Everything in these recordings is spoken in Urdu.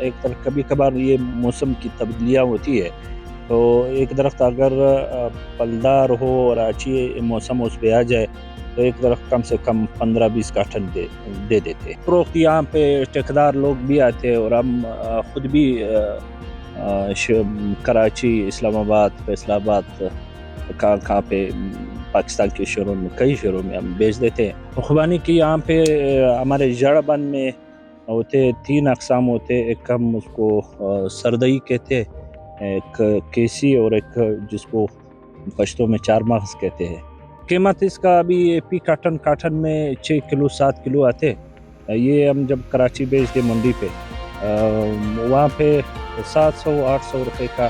ایک طرف کبھی کبھار یہ موسم کی تبدیلیاں ہوتی ہے، تو ایک درخت اگر پلدار ہو اور اچھی موسم اس پہ آ جائے تو ایک درخت کم سے کم 15-20 کارٹن دے دیتے. فروخت یہاں پہ ٹھیکیدار لوگ بھی آتے اور ہم خود بھی کراچی، اسلام آباد، فیصل آباد، کہاں پہ پاکستان کے شہروں میں، کئی شہروں میں ہم بیچ دیتے ہیں. خوبانی کی یہاں پہ ہمارے جڑ بند میں ہوتے 3 اقسام ہوتے. ایک ہم اس کو سردئی کہتے، ایک کیسی، اور ایک جس کو پشتوں میں 4 مغز کہتے ہیں. قیمت اس کا ابھی پی کارٹن میں 6 کلو 7 کلو آتے. یہ ہم جب کراچی بیچتے منڈی پہ، وہاں پہ 700-800 روپے کا.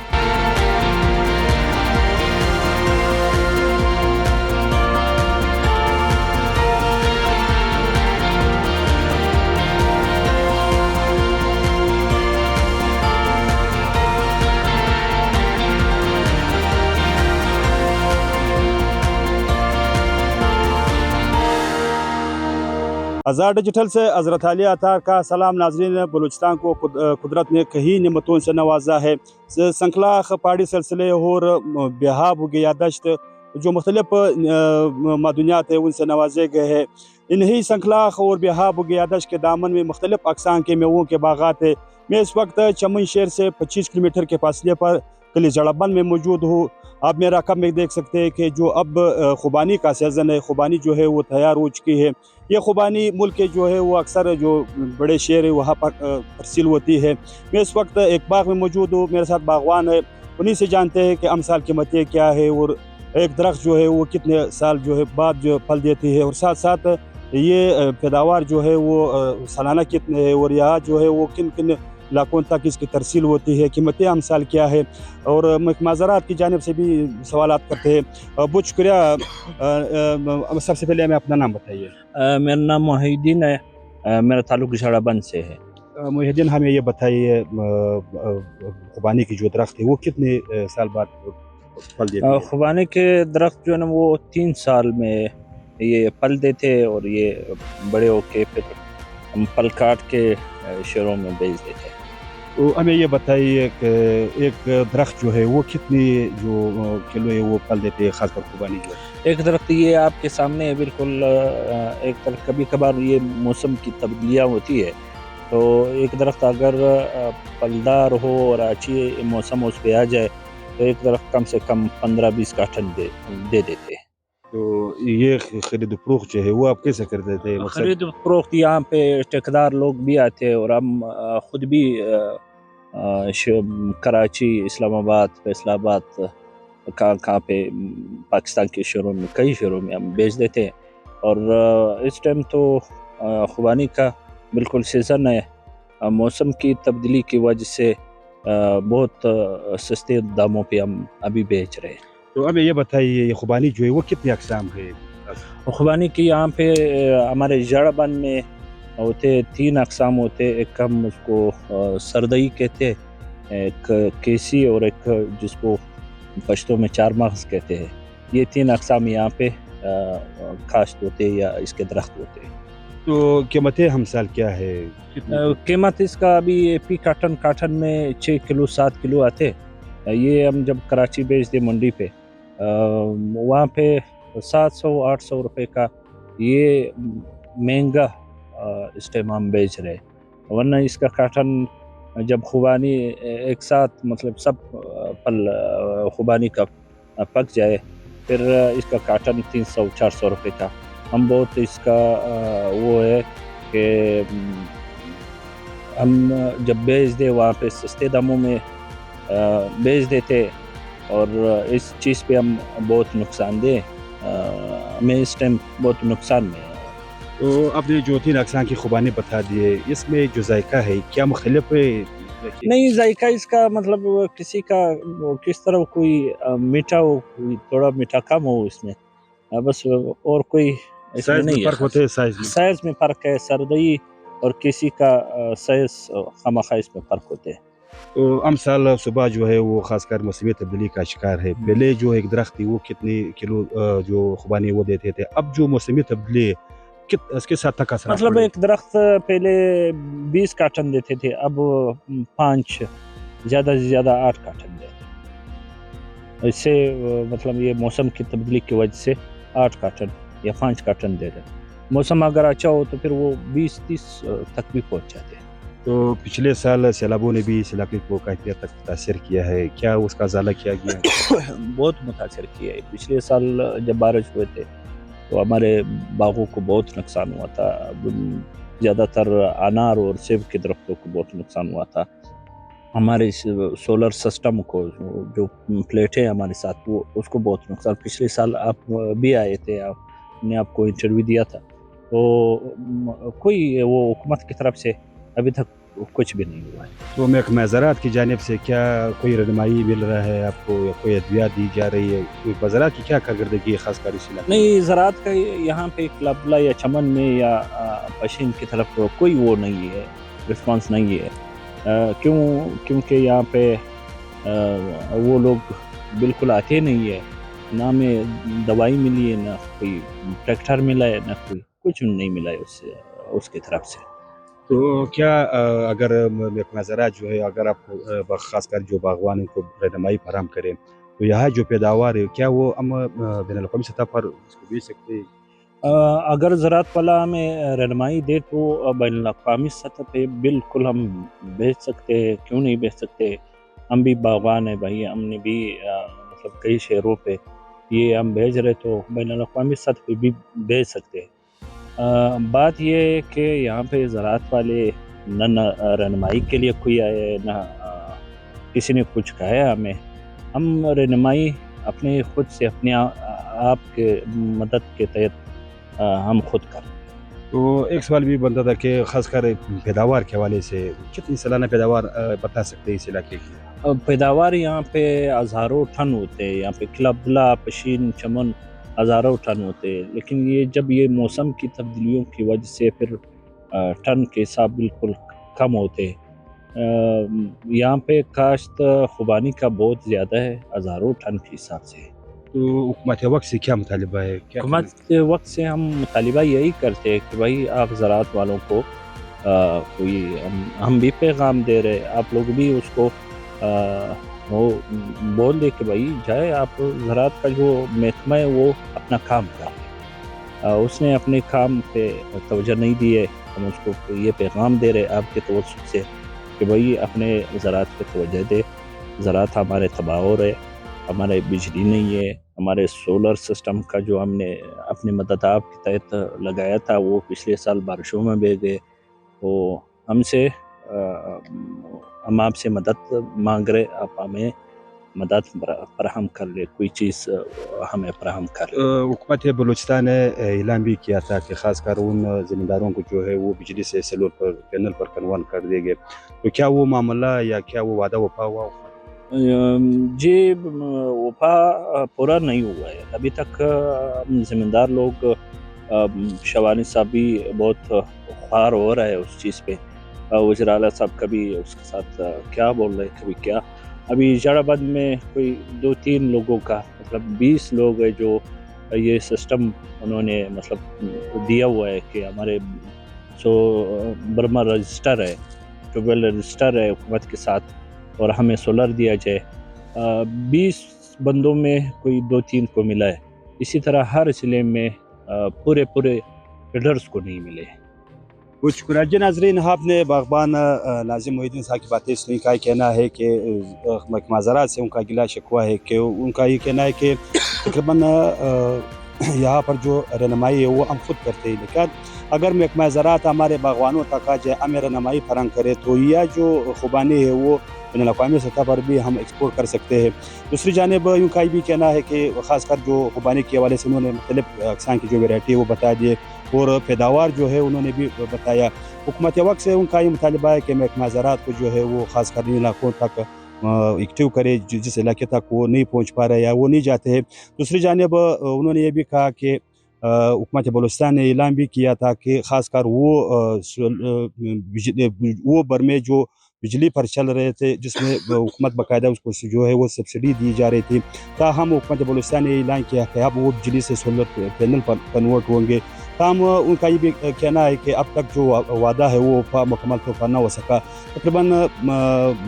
آزاد ڈیجیٹل سے حضرت علی عطار کا سلام. ناظرین، بلوچستان کو قدرت نے کئی نعمتوں سے نوازا ہے. سنکلاخ پہاڑی سلسلے اور بہاب گیادشت جو مختلف معدنیات ہیں ان سے نوازے گئے ہیں. انہی سنکلاخ اور بہاب گیادشت کے دامن میں مختلف اقسام کے میووں کے باغات ہیں. میں اس وقت چمن شہر سے 25 کلومیٹر کے فاصلے پر قلعہ جڑ بند میں موجود ہوں. آپ میرا رقم میں دیکھ سکتے ہیں کہ جو اب خوبانی کا سیزن ہے، خوبانی جو ہے وہ تیار ہو چکی ہے. یہ خوبانی ملک کے جو ہے وہ اکثر جو بڑے شہر ہے وہاں پر ترسیل ہوتی ہے. میں اس وقت ایک باغ میں موجود ہوں، میرے ساتھ باغوان ہے. انہی سے جانتے ہیں کہ امسال قیمتیں کیا ہے اور ایک درخت جو ہے وہ کتنے سال جو ہے بعد جو پھل دیتی ہے، اور ساتھ ساتھ یہ پیداوار جو ہے وہ سالانہ کتنے ہے، اور یہاں جو ہے وہ کن کن علاقوں تک اس کی ترسیل ہوتی ہے، قیمتیں امسال کیا ہے، اور معذرات کی جانب سے بھی سوالات کرتے ہیں. بہت شکریہ. سب سے پہلے ہمیں اپنا نام بتائیے. میرا نام محی الدین ہے، میرا تعلق جڑ بند سے ہے. محی الدین، ہمیں یہ بتائیے خوبانی کی جو درخت ہے وہ کتنے سال بعد پھل دیتے ہیں؟ خوبانی کے درخت جو ہے نا وہ 3 سال میں یہ پھل دیتے اور یہ بڑے ہو کے پھر ہم پھل کاٹ کے شہروں میں بیچ دیتے. تو ہمیں یہ بتائیے کہ ایک درخت جو ہے وہ کتنی جو کلو ہے وہ پھل دیتے ہیں، خاص کر خوبانی جو ہے؟ ایک درخت یہ آپ کے سامنے ہے بالکل، ایک طرف کبھی کبھار یہ موسم کی تبدیلیاں ہوتی ہے، تو ایک درخت اگر پلدار ہو اور اچھی موسم اس پہ آ جائے تو ایک درخت کم سے کم 15-20 کارٹن دے دیتے. تو یہ خرید و فروخت جو ہے وہ آپ کیسے کرتے تھے؟ خرید و فروخت یہاں پہ ٹھیکیدار لوگ بھی آتے اور ہم خود بھی کراچی، اسلام آباد، فیصل آباد، کہاں پہ پاکستان کے شہروں میں، کئی شہروں میں ہم بیچ دیتے ہیں. اور اس ٹائم تو خوبانی کا بالکل سیزن ہے. موسم کی تبدیلی کی وجہ سے بہت سستے داموں پہ ہم ابھی بیچ رہے ہیں. تو ہمیں یہ بتائیے یہ خوبانی جو ہے وہ کتنے اقسام ہے؟ خوبانی کی یہاں پہ ہمارے جڑ بند میں ہوتے 3 اقسام ہوتے. ایک ہم اس کو سردئی کہتے، ایک کیسی، اور ایک جس کو پشتوں میں 4 مغز کہتے ہیں. یہ 3 اقسام یہاں پہ کاشت ہوتے یا اس کے درخت ہوتے. تو قیمتیں ہمسال کیا ہے؟ قیمت اس کا ابھی پی کارٹن میں 6 کلو 7 کلو آتے. یہ ہم جب کراچی بیچتے منڈی پہ، وہاں پہ 700-800 روپے کا. یہ مہنگا اس ٹائم ہم بیچ رہے، ورنہ اس کا کارٹن جب خوبانی ایک ساتھ مطلب سب پھل خوبانی کا پک جائے پھر اس کا کارٹن 300-400 روپے کا. ہم بہت اس کا وہ ہے کہ ہم جب بیچ دے وہاں پہ سستے داموں میں بیچ دیتے، اور اس چیز پہ ہم بہت نقصان دیں. ہمیں اس ٹائم بہت نقصان میں ہے. تو آپ نے جو 3 اقسام کی خوبانی بتا دیے، اس میں جو ذائقہ ہے کیا مختلف ہے؟ نہیں، ذائقہ اس کا مطلب کسی کا کس طرح کوئی میٹھا ہو، کوئی تھوڑا میٹھا کم ہو اس میں، بس، اور کوئی اس میں نہیں ہے. سائز میں فرق ہے. سردئی اور کسی کا سائز خامخواہ اس میں فرق ہوتے ہیں. تو امسال صبح جو ہے وہ خاص کر موسمی تبدیلی کا شکار ہے. پہلے جو ایک درخت تھی وہ کتنی کلو جو خوبانی وہ دیتے تھے، اب جو موسمی تبدیلی اس کے ساتھ تک اثرات مطلب پڑے؟ ایک درخت پہلے 20 کارٹن دیتے تھے، اب 5، زیادہ سے زیادہ 8 کارٹن دیتے۔ اس سے مطلب یہ موسم کی تبدیلی کی وجہ سے 8 کارٹن یا 5 کارٹن دے رہے ہیں۔ موسم اگر اچھا ہو تو پھر وہ 20-30 تک بھی پہنچ جاتے ہیں۔ تو پچھلے سال سیلابوں نے بھی اس علاقے کو کافی حد تک متاثر کیا ہے، کیا اس کا ازالہ کیا گیا؟ بہت متاثر کیا ہے۔ پچھلے سال جب بارش ہوئے تھے تو ہمارے باغوں کو بہت نقصان ہوا تھا، زیادہ تر انار اور سیب کے درختوں کو بہت نقصان ہوا تھا۔ ہمارے سولر سسٹم کو جو پلیٹ ہے ہمارے ساتھ، وہ اس کو بہت نقصان۔ پچھلے سال آپ بھی آئے تھے، آپ نے آپ کو انٹرویو دیا تھا، تو کوئی وہ حکومت کی طرف سے ابھی تک کچھ بھی نہیں ہوا ہے۔ تو محکمہ زراعت کی جانب سے کیا کوئی رہنمائی مل رہا ہے آپ کو، یا کوئی ادویات دی جا رہی ہے؟ کوئی زراعت کی کیا کارکردگی ہے خاص کر اس علاقے میں؟ نہیں، زراعت کا یہاں پہ کلابلا یا چمن میں یا پشین کی طرف کوئی وہ نہیں ہے، رسپانس نہیں ہے۔ کیونکہ یہاں پہ وہ لوگ بالکل آتے نہیں ہے، نہ ہمیں دوائی ملی ہے، نہ کوئی ٹریکٹر ملا ہے، نہ کوئی کچھ نہیں ملا ہے اس کی طرف سے۔ تو کیا اگر محکمہ زراعت جو ہے، اگر آپ کو خاص کر جو باغوان کو رہنمائی فراہم کرے، تو یہاں جو پیداوار ہے کیا وہ ہم بین الاقوامی سطح پر اس کو بیچ سکتے ہیں؟ اگر زراعت والا ہمیں رہنمائی دے تو بین الاقوامی سطح پہ بالکل ہم بیچ سکتے ہیں، کیوں نہیں بیچ سکتے؟ ہم بھی باغوان ہیں بھائی، ہم نے بھی مطلب کئی شہروں پہ یہ ہم بھیج رہے، تو بین الاقوامی سطح پہ بھی بیچ سکتے ہیں۔ بات یہ ہے کہ یہاں پہ زراعت والے نہ رہنمائی کے لیے کوئی آئے، نہ کسی نے کچھ کہا ہے ہمیں۔ ہم رہنمائی اپنے خود سے، اپنے آپ کے مدد کے تحت ہم خود کرتے ہیں۔ تو ایک سوال بھی بنتا تھا کہ خاص کر پیداوار کے حوالے سے کتنی سالانہ پیداوار بتا سکتے ہیں اس علاقے کی؟ پیداوار یہاں پہ ہزاروں ٹن ہوتے ہیں، یہاں پہ کلابلا، پشین، چمن ہزاروں ٹن ہوتے ہیں، لیکن یہ جب یہ موسم کی تبدیلیوں کی وجہ سے پھر ٹن کے حساب بالکل کم ہوتے ہیں۔ یہاں پہ کاشت خوبانی کا بہت زیادہ ہے، ہزاروں ٹن کے حساب سے۔ تو حکومت وقت سے کیا مطالبہ ہے؟ حکومت وقت سے ہم مطالبہ یہی کرتے ہیں کہ بھائی آپ زراعت والوں کو کوئی ہم بھی پیغام دے رہے، آپ لوگ بھی اس کو وہ بول دے کہ بھائی جائے، آپ زراعت کا جو محکمہ ہے وہ اپنا کام کرے۔ اس نے اپنے کام پہ توجہ نہیں دی ہے، ہم اس کو یہ پیغام دے رہے آپ کے توسط سے کہ بھائی اپنے زراعت پہ توجہ دے۔ زراعت ہمارے تباہ ہو رہے، ہمارے بجلی نہیں ہے، ہمارے سولر سسٹم کا جو ہم نے اپنی مدد آپ کے تحت لگایا تھا وہ پچھلے سال بارشوں میں بہ گئے۔ تو ہم آپ سے مدد مانگ رہے، آپ ہمیں مدد فراہم کر لے، کوئی چیز ہمیں فراہم کر لے۔ حکومت بلوچستان نے اعلان بھی کیا تھا کہ خاص کر ان زمینداروں کو جو ہے وہ بجلی سے سیلور پر پینل پر کنورٹ کر دے گئے، تو کیا وہ معاملہ یا کیا وہ وعدہ وفا ہوا؟ جی، وفا پورا نہیں ہوا ہے ابھی تک۔ زمیندار لوگ، شوانی صاحب بھی بہت خوار ہو رہا ہے اس چیز پہ، وزیر اعلیٰ صاحب کبھی اس کے ساتھ کیا بول رہے کبھی کیا۔ ابھی جڑ بند میں کوئی 2-3 لوگوں کا مطلب 20 لوگ ہے جو یہ سسٹم انہوں نے مطلب دیا ہوا ہے کہ ہمارے برما رجسٹر ہے، ٹیوبویل رجسٹر ہے حکومت کے ساتھ، اور ہمیں سولر دیا جائے۔ 20 بندوں میں کوئی 2-3 کو ملا ہے، اسی طرح ہر ضلع میں پورے فیڈرز کو نہیں ملے۔ کچھ شکریہ جی ناظرین، آپ نے باغبان ناظم محی الدین صاحب کی باتیں سنی۔ کا کہنا ہے کہ محکمہ زراعت سے ان کا گلہ شکوہ ہے کہ ان کا یہ کہنا ہے کہ تقریباً یہاں پر جو رہنمائی ہے وہ ہم خود کرتے ہیں، لیکن اگر محکمہ زراعت ہمارے باغبانوں تک آ جائے، ہمیں رہنمائی فراہم کرے، تو یہ جو خوبانی ہے وہ بین الاقوامی سطح پر بھی ہم ایکسپورٹ کر سکتے ہیں۔ دوسری جانب یوں کا بھی کہنا ہے کہ خاص کر جو خوبانی کے حوالے سے انہوں نے مختلف اقسام کی جو ویرائٹی ہے وہ بتا دیے، اور پیداوار جو ہے انہوں نے بھی بتایا۔ حکومت وقت سے ان کا یہ مطالبہ ہے کہ محکمہ زراعت کو جو ہے وہ خاص کر ان علاقوں تک ایکٹیو کرے جس علاقے تک وہ نہیں پہنچ پا رہے یا وہ نہیں جاتے ہیں۔ دوسری جانب انہوں نے یہ بھی کہا کہ حکومت بلوچستان نے اعلان بھی کیا تھا کہ خاص کر وہ برمے جو بجلی پر چل رہے تھے، جس میں حکومت باقاعدہ اس کو جو ہے وہ سبسڈی دی جا رہی تھی، تاہم حکومت بلوچستان نے اعلان کیا کہ اب وہ بجلی سے سولر پینل پر کنورٹ ہوں گے۔ تاہم ان کا یہ بھی کہنا ہے کہ اب تک جو وعدہ ہے وہ مکمل طور پر نہ ہو سکا. تقریباً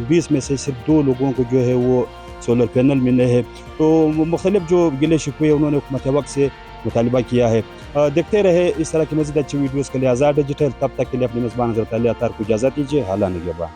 20 میں سے صرف 2 لوگوں کو جو ہے وہ سولر پینل ملے ہیں. تو مختلف جو گلے شکوے انہوں نے حکومت وقت سے مطالبہ کیا ہے. دیکھتے رہے اس طرح کی مزید اچھی ویڈیوز کے لیے آزاد ڈیجیٹل. تب تک کے لیے اپنے میزبان حضرت علی اطہر کو اجازت دیجیے. حالہ نگہبان.